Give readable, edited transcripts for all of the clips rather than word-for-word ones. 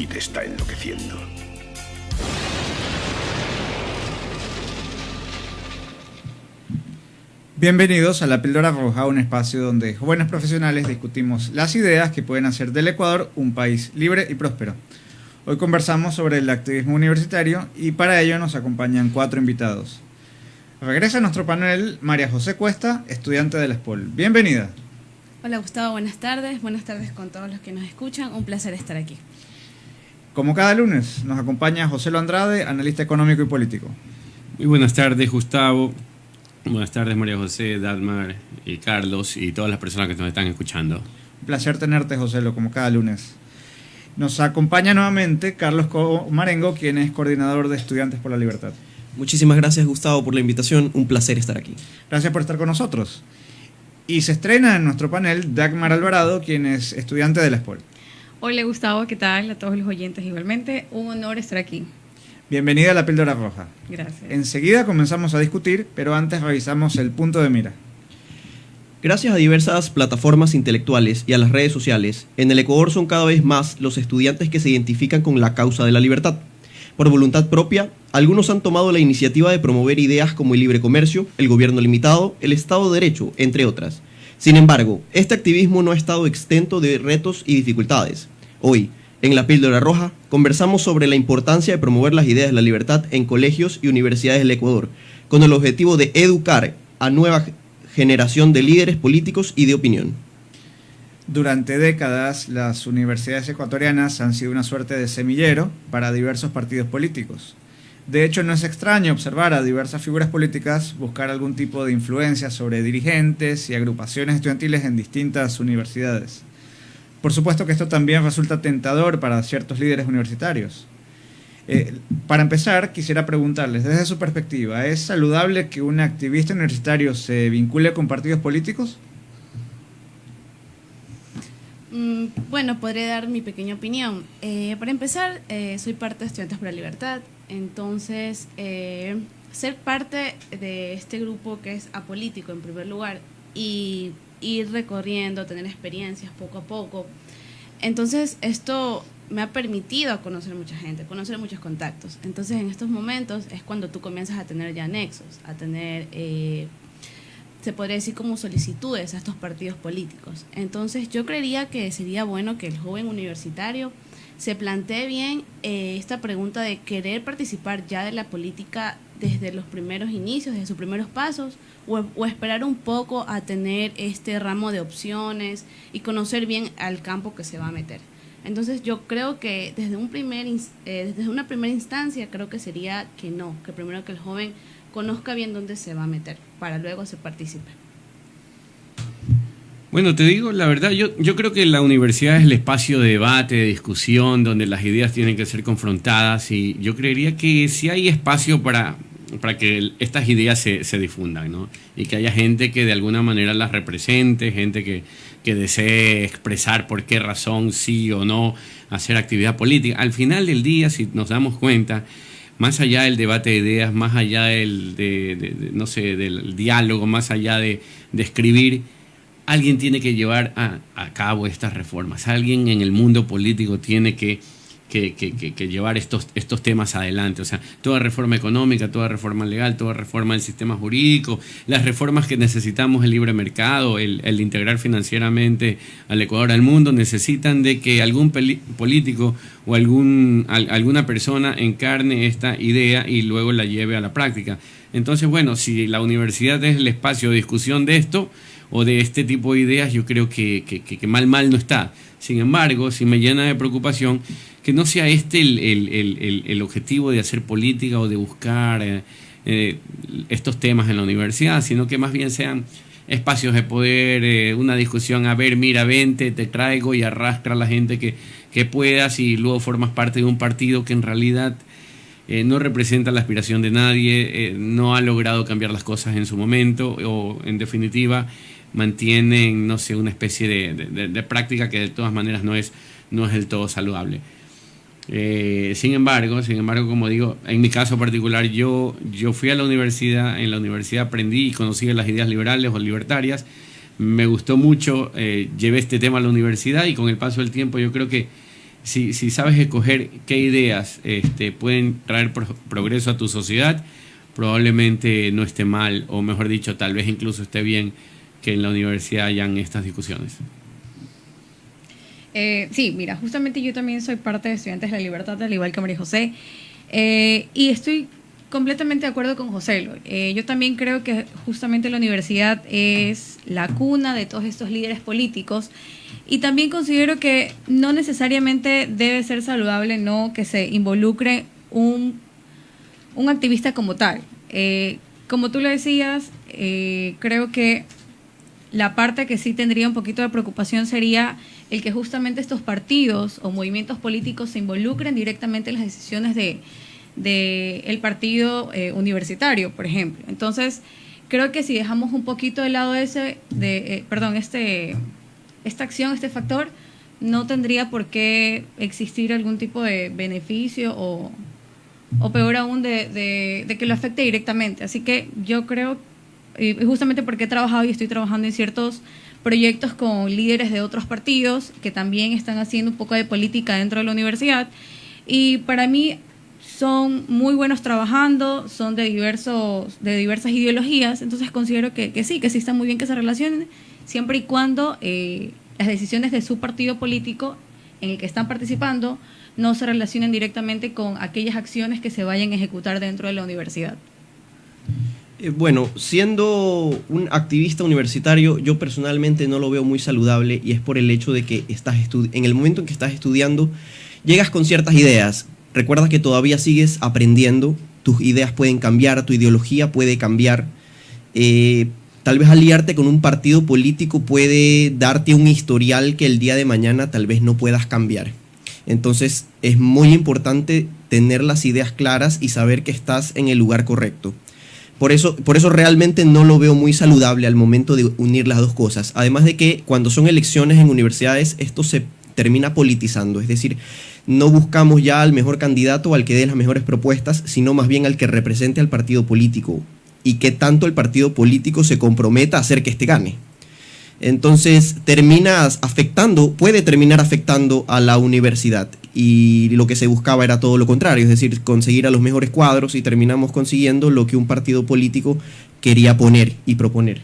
y te está enloqueciendo. Bienvenidos a La Píldora Roja, un espacio donde jóvenes profesionales discutimos las ideas que pueden hacer del Ecuador un país libre y próspero. Hoy conversamos sobre el activismo universitario y para ello nos acompañan 4 invitados. Regresa a nuestro panel María José Cuesta, estudiante de la SPOL. Bienvenida. Hola Gustavo, buenas tardes con todos los que nos escuchan, un placer estar aquí. Como cada lunes, nos acompaña José Lo Andrade, analista económico y político. Muy buenas tardes, Gustavo. Buenas tardes, María José, Dalmar y Carlos y todas las personas que nos están escuchando. Un placer tenerte, José, como cada lunes. Nos acompaña nuevamente Carlos Marengo, quien es coordinador de Estudiantes por la Libertad. Muchísimas gracias, Gustavo, por la invitación. Un placer estar aquí. Gracias por estar con nosotros. Y se estrena en nuestro panel Dagmar Alvarado, quien es estudiante de la SPOL. Hola Gustavo, ¿qué tal? A todos los oyentes igualmente, un honor estar aquí. Bienvenida a La Píldora Roja. Gracias. Enseguida comenzamos a discutir, pero antes revisamos el punto de mira. Gracias a diversas plataformas intelectuales y a las redes sociales, en el Ecuador son cada vez más los estudiantes que se identifican con la causa de la libertad. Por voluntad propia, algunos han tomado la iniciativa de promover ideas como el libre comercio, el gobierno limitado, el Estado de Derecho, entre otras. Sin embargo, este activismo no ha estado exento de retos y dificultades. Hoy, en La Píldora Roja, conversamos sobre la importancia de promover las ideas de la libertad en colegios y universidades del Ecuador, con el objetivo de educar a nueva generación de líderes políticos y de opinión. Durante décadas, las universidades ecuatorianas han sido una suerte de semillero para diversos partidos políticos. De hecho, no es extraño observar a diversas figuras políticas buscar algún tipo de influencia sobre dirigentes y agrupaciones estudiantiles en distintas universidades. Por supuesto que esto también resulta tentador para ciertos líderes universitarios. Para empezar, quisiera preguntarles, desde su perspectiva, ¿es saludable que un activista universitario se vincule con partidos políticos? Bueno, podré dar mi pequeña opinión. Para empezar, soy parte de Estudiantes por la Libertad, entonces ser parte de este grupo que es apolítico en primer lugar y ir recorriendo, tener experiencias poco a poco. Entonces esto me ha permitido conocer mucha gente, conocer muchos contactos. Entonces en estos momentos es cuando tú comienzas a tener ya nexos, a tener, se podría decir como solicitudes a estos partidos políticos. Entonces yo creería que sería bueno que el joven universitario se plantee bien esta pregunta de querer participar ya de la política desde los primeros inicios, desde sus primeros pasos, o esperar un poco a tener este ramo de opciones y conocer bien al campo que se va a meter. Entonces yo creo que desde una primera instancia creo que sería que primero que el joven conozca bien dónde se va a meter para luego se participe. Bueno, te digo la verdad, yo creo que la universidad es el espacio de debate, de discusión, donde las ideas tienen que ser confrontadas y yo creería que sí hay espacio para que estas ideas se difundan, ¿no? Y que haya gente que de alguna manera las represente, gente que desee expresar por qué razón sí o no hacer actividad política. Al final del día, si nos damos cuenta, más allá del debate de ideas, más allá del diálogo, más allá de escribir, alguien tiene que llevar a cabo estas reformas. Alguien en el mundo político tiene que llevar estos temas adelante. O sea, toda reforma económica, toda reforma legal, toda reforma del sistema jurídico, las reformas que necesitamos, el libre mercado, el integrar financieramente al Ecuador al mundo, necesitan de que algún político o alguna persona encarne esta idea y luego la lleve a la práctica. Entonces, bueno, si la universidad es el espacio de discusión de esto o de este tipo de ideas, yo creo que mal no está. Sin embargo, sí me llena de preocupación que no sea este el objetivo de hacer política o de buscar estos temas en la universidad, sino que más bien sean espacios de poder, una discusión, a ver, mira, vente, te traigo y arrastra a la gente que puedas y luego formas parte de un partido que en realidad no representa la aspiración de nadie, no ha logrado cambiar las cosas en su momento o en definitiva mantienen, no sé, una especie de práctica que de todas maneras no es del todo saludable. Sin embargo, como digo, en mi caso particular, yo fui a la universidad, en la universidad aprendí y conocí las ideas liberales o libertarias, me gustó mucho, llevé este tema a la universidad y con el paso del tiempo yo creo que si sabes escoger qué ideas pueden traer progreso a tu sociedad, probablemente no esté mal, o mejor dicho, tal vez incluso esté bien que en la universidad hayan estas discusiones. Sí, mira, justamente yo también soy parte de Estudiantes de la Libertad, al igual que María José, y estoy completamente de acuerdo con José. Yo también creo que justamente la universidad es la cuna de todos estos líderes políticos, y también considero que no necesariamente debe ser saludable no que se involucre un activista como tal. Como tú lo decías, creo que la parte que sí tendría un poquito de preocupación sería el que justamente estos partidos o movimientos políticos se involucren directamente en las decisiones de el partido universitario, por ejemplo. Entonces, creo que si dejamos un poquito de lado esta acción, este factor, no tendría por qué existir algún tipo de beneficio o peor aún de que lo afecte directamente. Así que yo creo, y justamente porque he trabajado y estoy trabajando en ciertos proyectos con líderes de otros partidos que también están haciendo un poco de política dentro de la universidad, y para mí son muy buenos trabajando, son de diversas ideologías, entonces considero que sí está muy bien que se relacionen, siempre y cuando las decisiones de su partido político en el que están participando no se relacionen directamente con aquellas acciones que se vayan a ejecutar dentro de la universidad. Bueno, siendo un activista universitario, yo personalmente no lo veo muy saludable, y es por el hecho de que en el momento en que estás estudiando, llegas con ciertas ideas. Recuerda que todavía sigues aprendiendo, tus ideas pueden cambiar, tu ideología puede cambiar. Tal vez aliarte con un partido político puede darte un historial que el día de mañana tal vez no puedas cambiar. Entonces es muy importante tener las ideas claras y saber que estás en el lugar correcto. Por eso realmente no lo veo muy saludable al momento de unir las dos cosas. Además de que cuando son elecciones en universidades, esto se termina politizando. Es decir, no buscamos ya al mejor candidato o al que dé las mejores propuestas, sino más bien al que represente al partido político y que tanto el partido político se comprometa a hacer que éste gane. Entonces puede terminar afectando a la universidad, y lo que se buscaba era todo lo contrario, es decir, conseguir a los mejores cuadros, y terminamos consiguiendo lo que un partido político quería poner y proponer.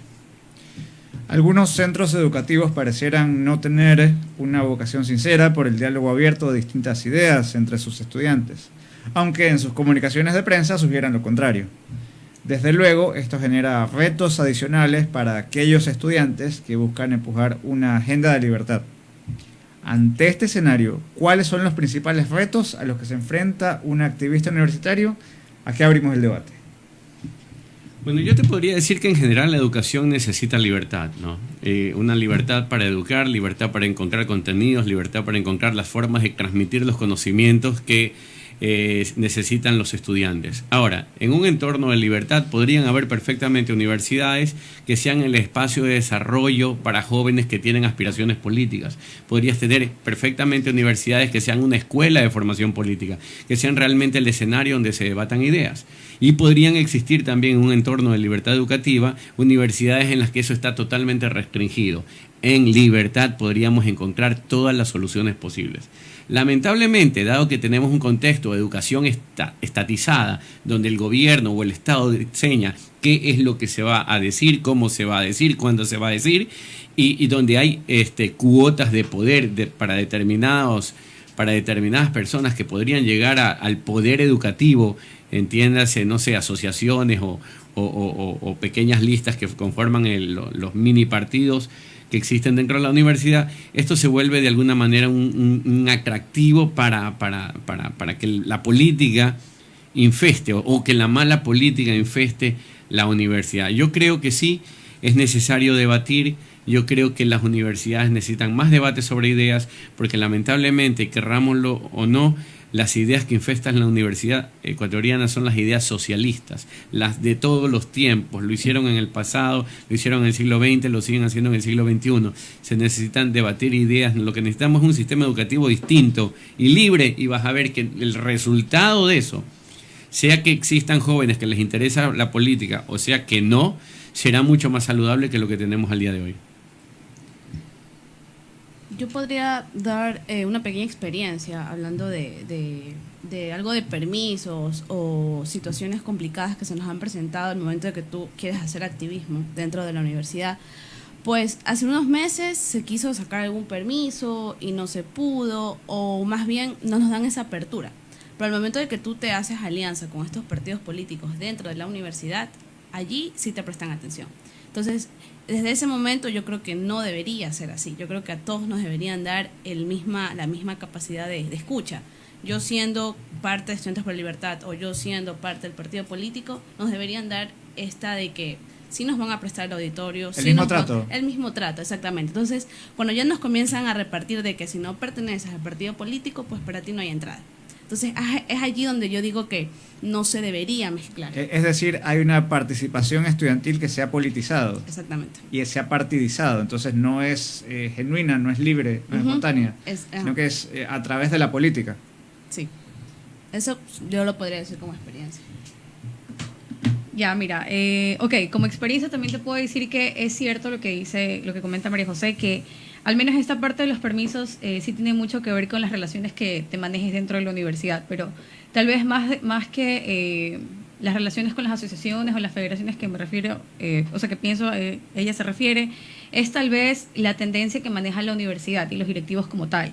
Algunos centros educativos parecieran no tener una vocación sincera por el diálogo abierto de distintas ideas entre sus estudiantes, aunque en sus comunicaciones de prensa sugieran lo contrario. Desde luego, esto genera retos adicionales para aquellos estudiantes que buscan empujar una agenda de libertad. Ante este escenario, ¿cuáles son los principales retos a los que se enfrenta un activista universitario? Aquí abrimos el debate. Bueno, yo te podría decir que en general la educación necesita libertad, ¿no? Una libertad para educar, libertad para encontrar contenidos, libertad para encontrar las formas de transmitir los conocimientos que necesitan los estudiantes. Ahora, en un entorno de libertad podrían haber perfectamente universidades que sean el espacio de desarrollo para jóvenes que tienen aspiraciones políticas. Podrías tener perfectamente universidades que sean una escuela de formación política, que sean realmente el escenario donde se debatan ideas. Y podrían existir también en un entorno de libertad educativa universidades en las que eso está totalmente restringido. En libertad podríamos encontrar todas las soluciones posibles. Lamentablemente, dado que tenemos un contexto de educación estatizada, donde el gobierno o el Estado diseña qué es lo que se va a decir, cómo se va a decir, cuándo se va a decir, y donde hay cuotas de poder para determinadas personas que podrían llegar al poder educativo, entiéndase, no sé, asociaciones o pequeñas listas que conforman los mini partidos que existen dentro de la universidad, esto se vuelve de alguna manera un atractivo para que la política infeste o que la mala política infeste la universidad. Yo creo que sí, es necesario debatir. Yo creo que las universidades necesitan más debate sobre ideas, porque lamentablemente, querrámoslo o no, las ideas que infestan la universidad ecuatoriana son las ideas socialistas, las de todos los tiempos. Lo hicieron en el pasado, lo hicieron en el siglo XX, lo siguen haciendo en el siglo XXI. Se necesitan debatir ideas. Lo que necesitamos es un sistema educativo distinto y libre, y vas a ver que el resultado de eso, sea que existan jóvenes que les interesa la política o sea que no, será mucho más saludable que lo que tenemos al día de hoy. Yo podría dar una pequeña experiencia hablando de algo de permisos o situaciones complicadas que se nos han presentado al momento de que tú quieres hacer activismo dentro de la universidad. Pues hace unos meses se quiso sacar algún permiso y no se pudo, o más bien no nos dan esa apertura. Pero al momento de que tú te haces alianza con estos partidos políticos dentro de la universidad, allí sí te prestan atención. Entonces, desde ese momento yo creo que no debería ser así. Yo creo que a todos nos deberían dar la misma capacidad de escucha. Yo siendo parte de Estudiantes por la Libertad o yo siendo parte del partido político, nos deberían dar esta de que sí nos van a prestar el auditorio. El mismo trato. El mismo trato, exactamente. Entonces, cuando ya nos comienzan a repartir de que si no perteneces al partido político, pues para ti no hay entrada. Entonces, es allí donde yo digo que no se debería mezclar. Es decir, hay una participación estudiantil que se ha politizado. Exactamente. Y se ha partidizado. Entonces no es genuina, no es libre, no es espontánea, sino que es a través de la política. Sí. Eso yo lo podría decir como experiencia. Ya, mira, como experiencia también te puedo decir que es cierto lo que comenta María José, que al menos esta parte de los permisos sí tiene mucho que ver con las relaciones que te manejes dentro de la universidad, pero tal vez más que las relaciones con las asociaciones o las federaciones que me refiero, que pienso ella se refiere, es tal vez la tendencia que maneja la universidad y los directivos como tal.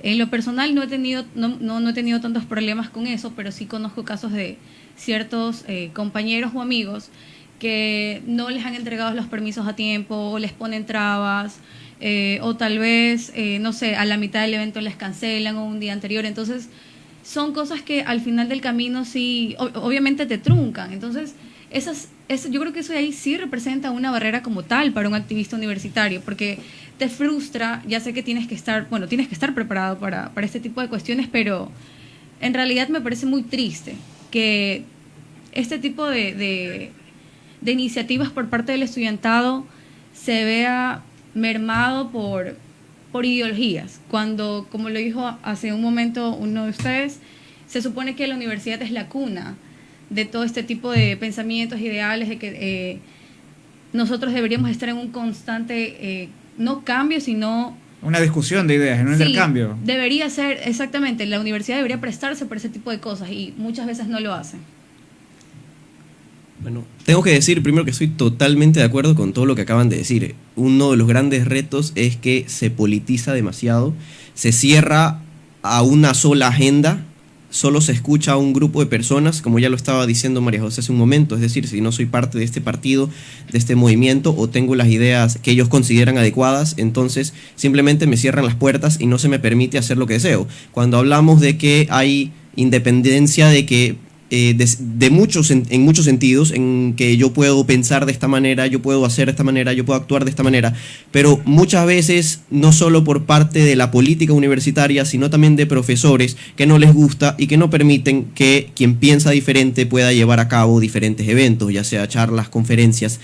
En lo personal no he tenido tantos problemas con eso, pero sí conozco casos de ciertos compañeros o amigos que no les han entregado los permisos a tiempo, o les ponen trabas, o tal vez, a la mitad del evento les cancelan o un día anterior. Entonces, son cosas que al final del camino sí, obviamente te truncan. Entonces, yo creo que eso de ahí sí representa una barrera como tal para un activista universitario, porque te frustra. Ya sé que tienes que estar preparado para este tipo de cuestiones, pero en realidad me parece muy triste que este tipo de iniciativas por parte del estudiantado se vea mermado por ideologías, cuando, como lo dijo hace un momento uno de ustedes, se supone que la universidad es la cuna de todo este tipo de pensamientos, ideales, de que nosotros deberíamos estar en un constante, no cambio, sino... Una discusión de ideas, en un intercambio. Debería ser, exactamente, la universidad debería prestarse por ese tipo de cosas y muchas veces no lo hace. Bueno, tengo que decir primero que estoy totalmente de acuerdo con todo lo que acaban de decir. Uno de los grandes retos es que se politiza demasiado, se cierra a una sola agenda, solo se escucha a un grupo de personas, como ya lo estaba diciendo María José hace un momento. Es decir, si no soy parte de este partido, de este movimiento, o tengo las ideas que ellos consideran adecuadas, entonces simplemente me cierran las puertas y no se me permite hacer lo que deseo. Cuando hablamos de que hay independencia, de que en muchos sentidos, en que yo puedo pensar de esta manera, yo puedo hacer de esta manera, yo puedo actuar de esta manera, pero muchas veces no solo por parte de la política universitaria, sino también de profesores que no les gusta y que no permiten que quien piensa diferente pueda llevar a cabo diferentes eventos, ya sea charlas, conferencias,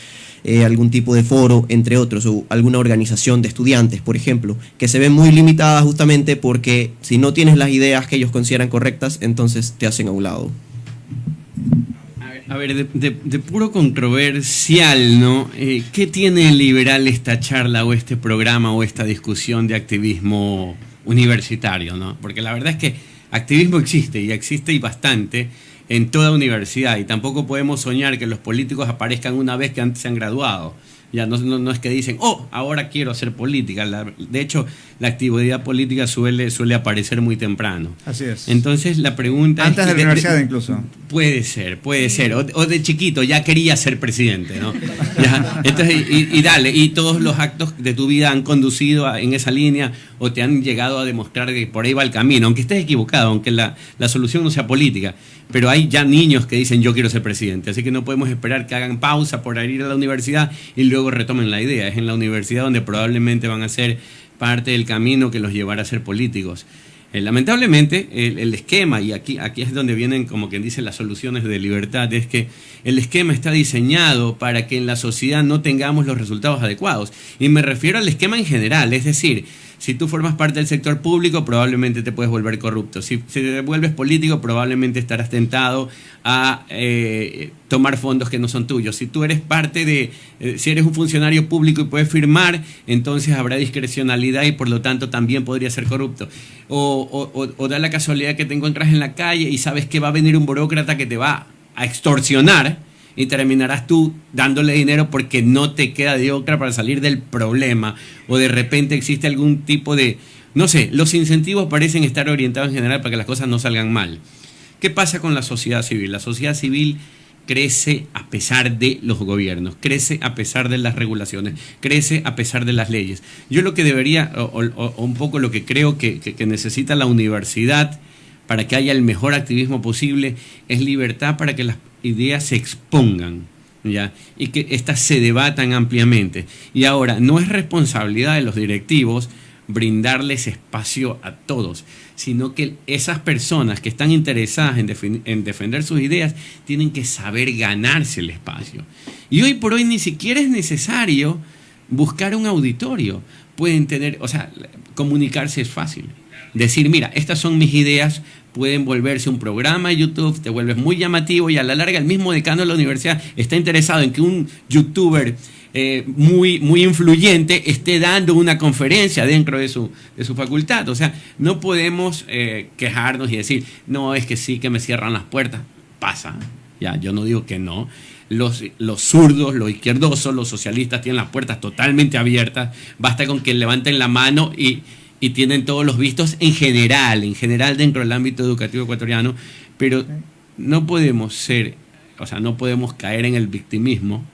algún tipo de foro, entre otros, o alguna organización de estudiantes, por ejemplo, que se ven muy limitadas justamente porque si no tienes las ideas que ellos consideran correctas, entonces te hacen a un lado. A ver, de puro controversial, ¿no? ¿Qué tiene liberal esta charla o este programa o esta discusión de activismo universitario, ¿no? Porque la verdad es que activismo existe y bastante en toda universidad, y tampoco podemos soñar que los políticos aparezcan una vez que antes se han graduado. Ya no es que dicen, ahora quiero hacer política. De hecho, la actividad política suele aparecer muy temprano. Así es. Entonces, la pregunta antes de la universidad incluso. Puede ser. O de chiquito ya quería ser presidente, ¿no? Ya, entonces, y dale, y todos los actos de tu vida han conducido en esa línea o te han llegado a demostrar que por ahí va el camino, aunque estés equivocado, aunque la solución no sea política. Pero hay ya niños que dicen yo quiero ser presidente, así que no podemos esperar que hagan pausa por ir a la universidad y luego retomen la idea. Es en la universidad donde probablemente van a ser parte del camino que los llevará a ser políticos. Lamentablemente el esquema, y aquí es donde vienen como quien dice las soluciones de libertad, es que el esquema está diseñado para que en la sociedad no tengamos los resultados adecuados. Y me refiero al esquema en general, es decir, Si tú formas parte del sector público, probablemente te puedes volver corrupto. Si te vuelves político, probablemente estarás tentado a tomar fondos que no son tuyos. Si tú eres parte de, si eres un funcionario público y puedes firmar, entonces habrá discrecionalidad y por lo tanto también podría ser corrupto. O da la casualidad que te encuentras en la calle y sabes que va a venir un burócrata que te va a extorsionar y terminarás tú dándole dinero porque no te queda de otra para salir del problema, o de repente existe algún tipo de, no sé, los incentivos parecen estar orientados en general para que las cosas no salgan mal. ¿Qué pasa con la sociedad civil? La sociedad civil crece a pesar de los gobiernos, crece a pesar de las regulaciones, crece a pesar de las leyes. Yo lo que debería, o un poco lo que creo que necesita la universidad para que haya el mejor activismo posible, es libertad para que las ideas se expongan, ¿ya? Y que éstas se debatan ampliamente. Y ahora, no es responsabilidad de los directivos brindarles espacio a todos, sino que esas personas que están interesadas en defender sus ideas tienen que saber ganarse el espacio. Y hoy por hoy ni siquiera es necesario buscar un auditorio. Pueden tener, o sea, comunicarse es fácil. Decir, mira, estas son mis ideas, pueden volverse un programa de YouTube, te vuelves muy llamativo y a la larga el mismo decano de la universidad está interesado en que un youtuber muy influyente esté dando una conferencia dentro de su facultad. O sea, no podemos quejarnos y decir, no, es que sí, que me cierran las puertas. Pasa, ya, yo no digo que no. Los zurdos, los izquierdosos, los socialistas tienen las puertas totalmente abiertas. Basta con que levanten la mano y tienen todos los vistos en general dentro del ámbito educativo ecuatoriano, pero no podemos no podemos caer en el victimismo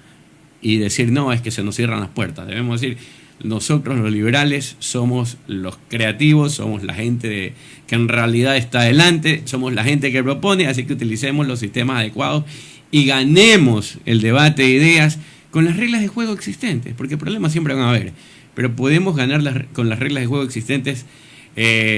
y decir, no, es que se nos cierran las puertas. Debemos decir, nosotros los liberales somos los creativos, somos la gente que en realidad está adelante, somos la gente que propone, así que utilicemos los sistemas adecuados y ganemos el debate de ideas con las reglas de juego existentes, porque problemas siempre van a haber. Pero podemos ganar con las reglas de juego existentes,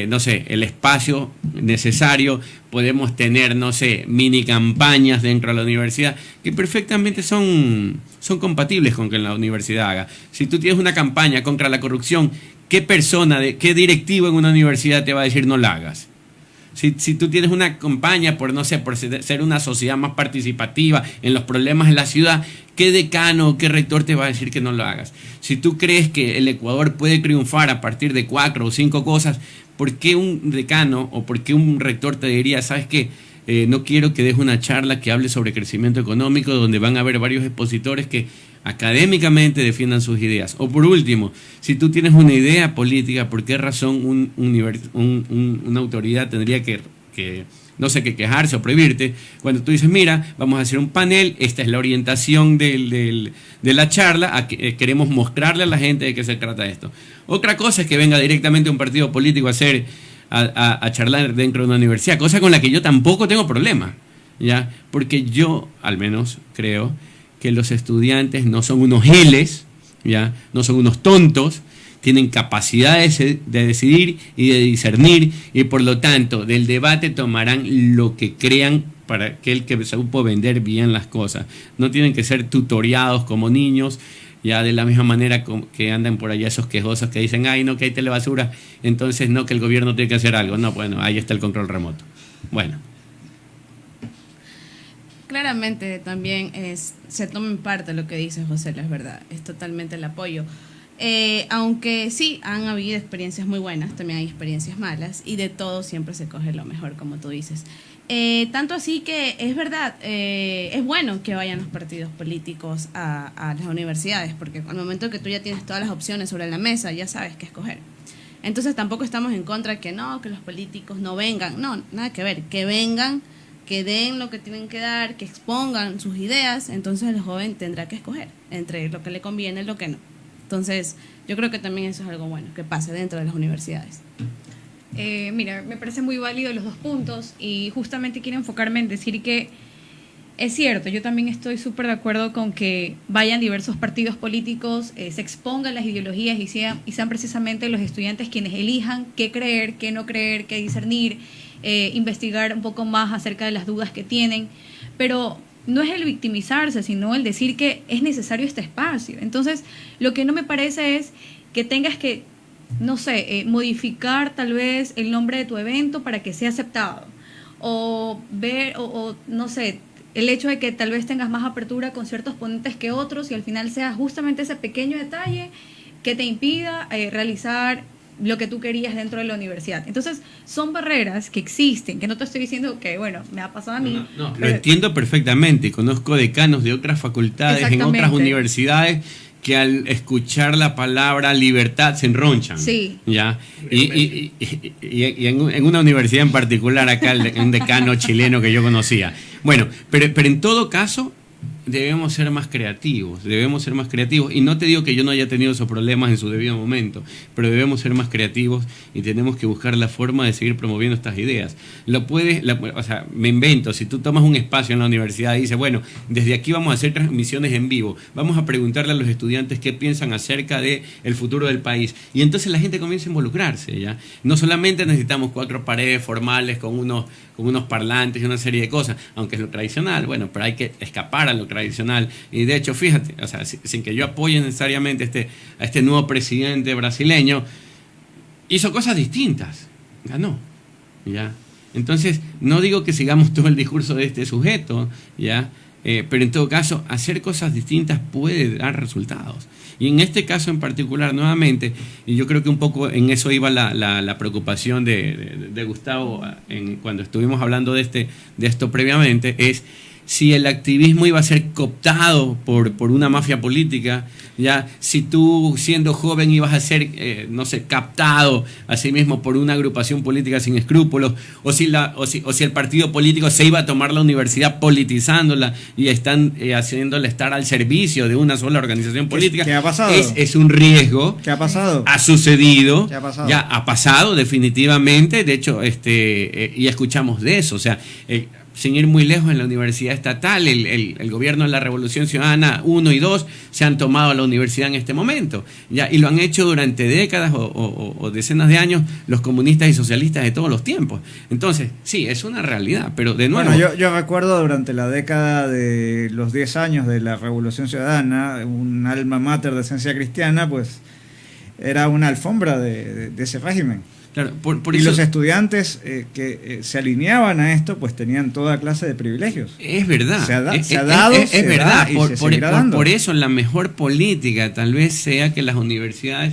no sé, el espacio necesario, podemos tener, no sé, mini campañas dentro de la universidad que perfectamente son compatibles con que la universidad haga. Si tú tienes una campaña contra la corrupción, ¿qué qué directivo en una universidad te va a decir no la hagas? Si tú tienes una campaña por, no sé, por ser una sociedad más participativa en los problemas de la ciudad, ¿qué decano o qué rector te va a decir que no lo hagas? Si tú crees que el Ecuador puede triunfar a partir de 4 o 5 cosas, ¿por qué un decano o por qué un rector te diría, sabes qué? No quiero que des una charla que hable sobre crecimiento económico, donde van a haber varios expositores que académicamente defiendan sus ideas? O por último, si tú tienes una idea política, ¿por qué razón una autoridad tendría que quejarse o prohibirte cuando tú dices, mira, vamos a hacer un panel, esta es la orientación de la charla, queremos mostrarle a la gente de qué se trata esto? Otra cosa es que venga directamente un partido político a charlar dentro de una universidad, cosa con la que yo tampoco tengo problema, ¿ya? Porque yo, al menos, creo que los estudiantes no son unos giles, ¿ya? No son unos tontos, tienen capacidad de decidir y de discernir, y por lo tanto del debate tomarán lo que crean para aquel que supo vender bien las cosas. No tienen que ser tutoriados como niños, ya de la misma manera que andan por allá esos quejosos que dicen, ay, no, que hay telebasura, entonces no, que el gobierno tiene que hacer algo. No, bueno, ahí está el control remoto. Bueno. Claramente también se toma en parte lo que dice José, es verdad, es totalmente el apoyo. Aunque sí, han habido experiencias muy buenas, también hay experiencias malas, y de todo siempre se coge lo mejor, como tú dices. Tanto así que es verdad, es bueno que vayan los partidos políticos a las universidades, porque al momento que tú ya tienes todas las opciones sobre la mesa, ya sabes qué escoger. Entonces tampoco estamos en contra que no, que los políticos no vengan, no, nada que ver, que vengan, que den lo que tienen que dar, que expongan sus ideas, entonces el joven tendrá que escoger entre lo que le conviene y lo que no. Entonces, yo creo que también eso es algo bueno, que pase dentro de las universidades. Mira, me parece muy válido los dos puntos y justamente quiero enfocarme en decir que es cierto, yo también estoy súper de acuerdo con que vayan diversos partidos políticos, se expongan las ideologías y sean precisamente los estudiantes quienes elijan qué creer, qué no creer, qué discernir, investigar un poco más acerca de las dudas que tienen, pero no es el victimizarse, sino el decir que es necesario este espacio. Entonces, lo que no me parece es que tengas que no sé, modificar tal vez el nombre de tu evento para que sea aceptado. O ver, o no sé, el hecho de que tal vez tengas más apertura con ciertos ponentes que otros y al final sea justamente ese pequeño detalle que te impida realizar lo que tú querías dentro de la universidad. Entonces, son barreras que existen, que no te estoy diciendo que, bueno, me ha pasado a mí. No, lo entiendo perfectamente. Conozco decanos de otras facultades en otras universidades que al escuchar la palabra libertad se enronchan. Sí. ¿Ya? Y en una universidad en particular, acá un decano chileno que yo conocía. Bueno, pero en todo caso, debemos ser más creativos, y no te digo que yo no haya tenido esos problemas en su debido momento, pero debemos ser más creativos y tenemos que buscar la forma de seguir promoviendo estas ideas. O sea, me invento, si tú tomas un espacio en la universidad y dices, bueno, desde aquí vamos a hacer transmisiones en vivo, vamos a preguntarle a los estudiantes qué piensan acerca de el futuro del país, y entonces la gente comienza a involucrarse, ¿ya? No solamente necesitamos 4 paredes formales con unos parlantes y una serie de cosas, aunque es lo tradicional, bueno, pero hay que escapar a lo tradicional. Y de hecho, fíjate, o sea, sin que yo apoye necesariamente a este nuevo presidente brasileño, hizo cosas distintas, ganó, ¿ya? Entonces, no digo que sigamos todo el discurso de este sujeto, ¿ya? Pero en todo caso, hacer cosas distintas puede dar resultados. Y en este caso en particular, nuevamente, y yo creo que un poco en eso iba la preocupación de Gustavo cuando estuvimos hablando de esto previamente, es si el activismo iba a ser cooptado por una mafia política, ya si tú siendo joven ibas a ser, no sé, captado a sí mismo por una agrupación política sin escrúpulos, o si el partido político se iba a tomar la universidad politizándola y están haciéndola estar al servicio de una sola organización política. ¿Qué ha pasado? Es un riesgo. ¿Qué ha pasado? Ha sucedido. ¿Qué ha pasado? Ya ha pasado definitivamente. De hecho, y escuchamos de eso. O sea, sin ir muy lejos, en la Universidad Estatal, el gobierno de la Revolución Ciudadana 1 y 2 se han tomado a la universidad en este momento, ¿ya? Y lo han hecho durante décadas o decenas de años los comunistas y socialistas de todos los tiempos. Entonces, sí, es una realidad, pero de nuevo... Bueno, yo recuerdo durante la década de los 10 años de la Revolución Ciudadana, un alma mater de esencia cristiana, pues era una alfombra de ese régimen. Claro, por y eso, los estudiantes que se alineaban a esto, pues tenían toda clase de privilegios. Es verdad. Se ha dado, es verdad. Por eso la mejor política tal vez sea que las universidades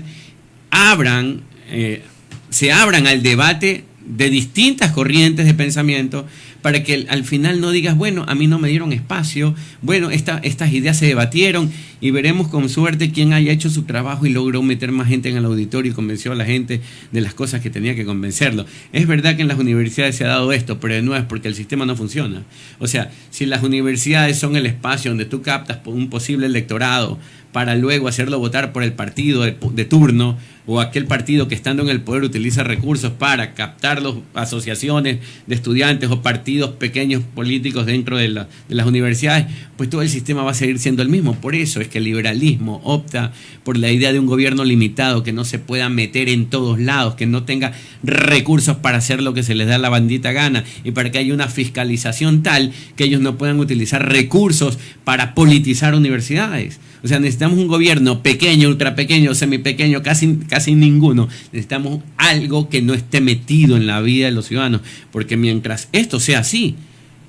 se abran al debate de distintas corrientes de pensamiento, para que al final no digas, bueno, a mí no me dieron espacio, bueno, estas ideas se debatieron y veremos con suerte quién haya hecho su trabajo y logró meter más gente en el auditorio y convenció a la gente de las cosas que tenía que convencerlo. Es verdad que en las universidades se ha dado esto, pero no es porque el sistema no funciona. O sea, si las universidades son el espacio donde tú captas un posible electorado para luego hacerlo votar por el partido de turno, o aquel partido que estando en el poder utiliza recursos para captar las asociaciones de estudiantes o partidos pequeños políticos dentro de las universidades, pues todo el sistema va a seguir siendo el mismo. Por eso es que el liberalismo opta por la idea de un gobierno limitado, que no se pueda meter en todos lados, que no tenga recursos para hacer lo que se les da la bandita gana, y para que haya una fiscalización tal que ellos no puedan utilizar recursos para politizar universidades. O sea, necesitamos un gobierno pequeño, ultra pequeño, semipequeño, casi ninguno. Necesitamos algo que no esté metido en la vida de los ciudadanos, porque mientras esto sea así,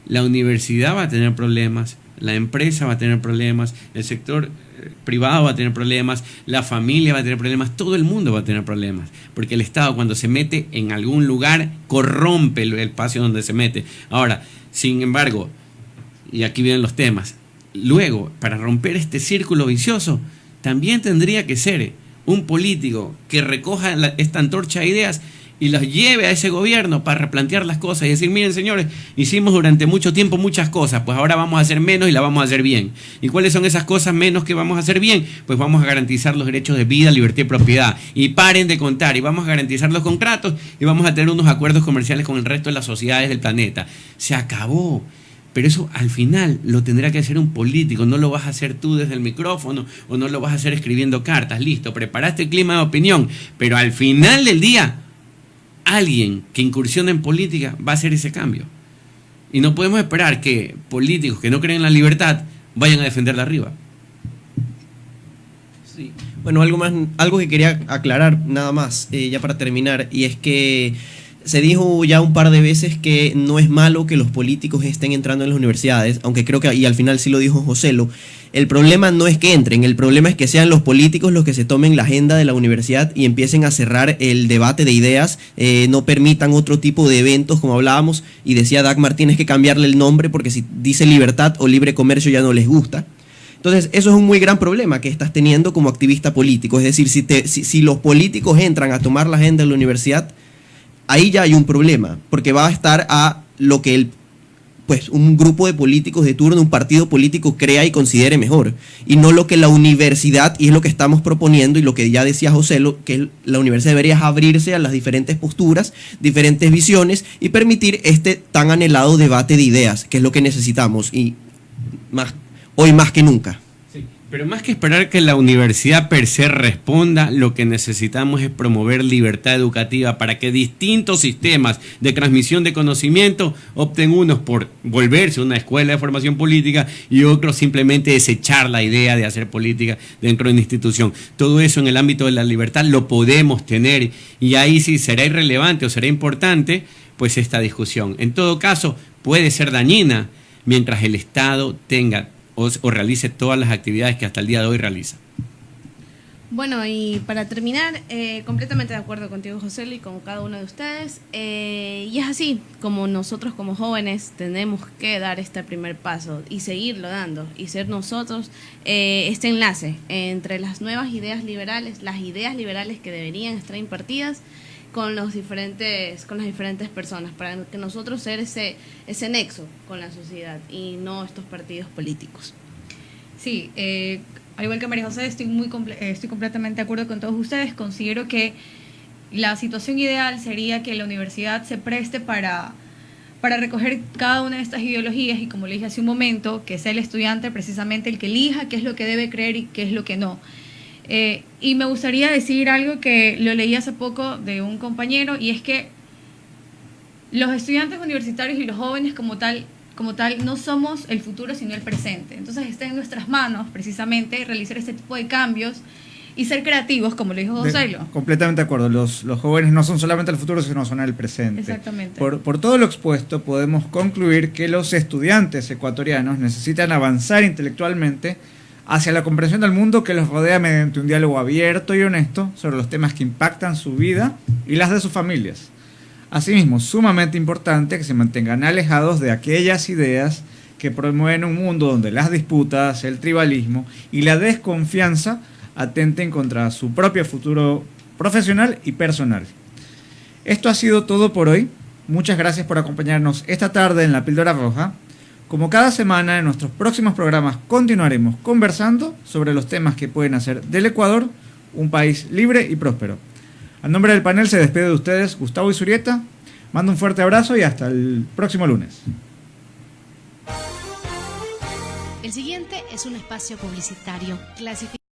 la universidad va a tener problemas, la empresa va a tener problemas, el sector privado va a tener problemas, la familia va a tener problemas, todo el mundo va a tener problemas, porque el Estado, cuando se mete en algún lugar, corrompe el espacio donde se mete. Ahora, sin embargo, y aquí vienen los temas, luego, para romper este círculo vicioso, también tendría que ser un político que recoja esta antorcha de ideas y las lleve a ese gobierno para replantear las cosas y decir, miren señores, hicimos durante mucho tiempo muchas cosas, pues ahora vamos a hacer menos y la vamos a hacer bien. ¿Y cuáles son esas cosas menos que vamos a hacer bien? Pues vamos a garantizar los derechos de vida, libertad y propiedad. Y paren de contar, y vamos a garantizar los contratos, y vamos a tener unos acuerdos comerciales con el resto de las sociedades del planeta. Se acabó. Pero eso al final lo tendrá que hacer un político, no lo vas a hacer tú desde el micrófono o no lo vas a hacer escribiendo cartas. Listo, preparaste el clima de opinión, pero al final del día alguien que incursiona en política va a hacer ese cambio. Y no podemos esperar que políticos que no creen en la libertad vayan a defenderla arriba. Sí. Bueno, algo que quería aclarar nada más, ya para terminar, y es que se dijo ya un par de veces que no es malo que los políticos estén entrando en las universidades, aunque creo que, y al final sí lo dijo Joselo, el problema no es que entren, el problema es que sean los políticos los que se tomen la agenda de la universidad y empiecen a cerrar el debate de ideas, no permitan otro tipo de eventos como hablábamos, y decía Dagmar, tienes que cambiarle el nombre porque si dice libertad o libre comercio ya no les gusta. Entonces, eso es un muy gran problema que estás teniendo como activista político, es decir, si los políticos entran a tomar la agenda de la universidad, ahí ya hay un problema, porque va a estar a lo que un grupo de políticos de turno, un partido político crea y considere mejor, y no lo que la universidad, y es lo que estamos proponiendo, y lo que ya decía José, que la universidad debería abrirse a las diferentes posturas, diferentes visiones, y permitir este tan anhelado debate de ideas, que es lo que necesitamos, y hoy más que nunca. Pero más que esperar que la universidad per se responda, lo que necesitamos es promover libertad educativa para que distintos sistemas de transmisión de conocimiento opten unos por volverse una escuela de formación política y otros simplemente desechar la idea de hacer política dentro de una institución. Todo eso en el ámbito de la libertad lo podemos tener y ahí sí será irrelevante o será importante pues esta discusión. En todo caso puede ser dañina mientras el Estado tenga o realice todas las actividades que hasta el día de hoy realiza. Bueno, y para terminar, completamente de acuerdo contigo, José, y con cada uno de ustedes. Y es así, como nosotros como jóvenes tenemos que dar este primer paso y seguirlo dando, y ser nosotros este enlace entre las nuevas ideas liberales, las ideas liberales que deberían estar impartidas con las diferentes personas, para que nosotros ser ese nexo con la sociedad y no estos partidos políticos. Sí, al igual que María José, estoy completamente de acuerdo con todos ustedes. Considero que la situación ideal sería que la universidad se preste para recoger cada una de estas ideologías y, como le dije hace un momento, que sea el estudiante precisamente el que elija qué es lo que debe creer y qué es lo que no. Y me gustaría decir algo que lo leí hace poco de un compañero, y es que los estudiantes universitarios y los jóvenes como tal no somos el futuro sino el presente. Entonces está en nuestras manos precisamente realizar este tipo de cambios y ser creativos, como lo dijo José. Completamente de acuerdo, los jóvenes no son solamente el futuro sino son el presente. Exactamente. Por todo lo expuesto podemos concluir que los estudiantes ecuatorianos necesitan avanzar intelectualmente hacia la comprensión del mundo que los rodea mediante un diálogo abierto y honesto sobre los temas que impactan su vida y las de sus familias. Asimismo, sumamente importante que se mantengan alejados de aquellas ideas que promueven un mundo donde las disputas, el tribalismo y la desconfianza atenten contra su propio futuro profesional y personal. Esto ha sido todo por hoy. Muchas gracias por acompañarnos esta tarde en La Píldora Roja. Como cada semana, en nuestros próximos programas continuaremos conversando sobre los temas que pueden hacer del Ecuador un país libre y próspero. A nombre del panel se despide de ustedes Gustavo Izurieta. Mando un fuerte abrazo y hasta el próximo lunes. El siguiente es un espacio publicitario clasificado.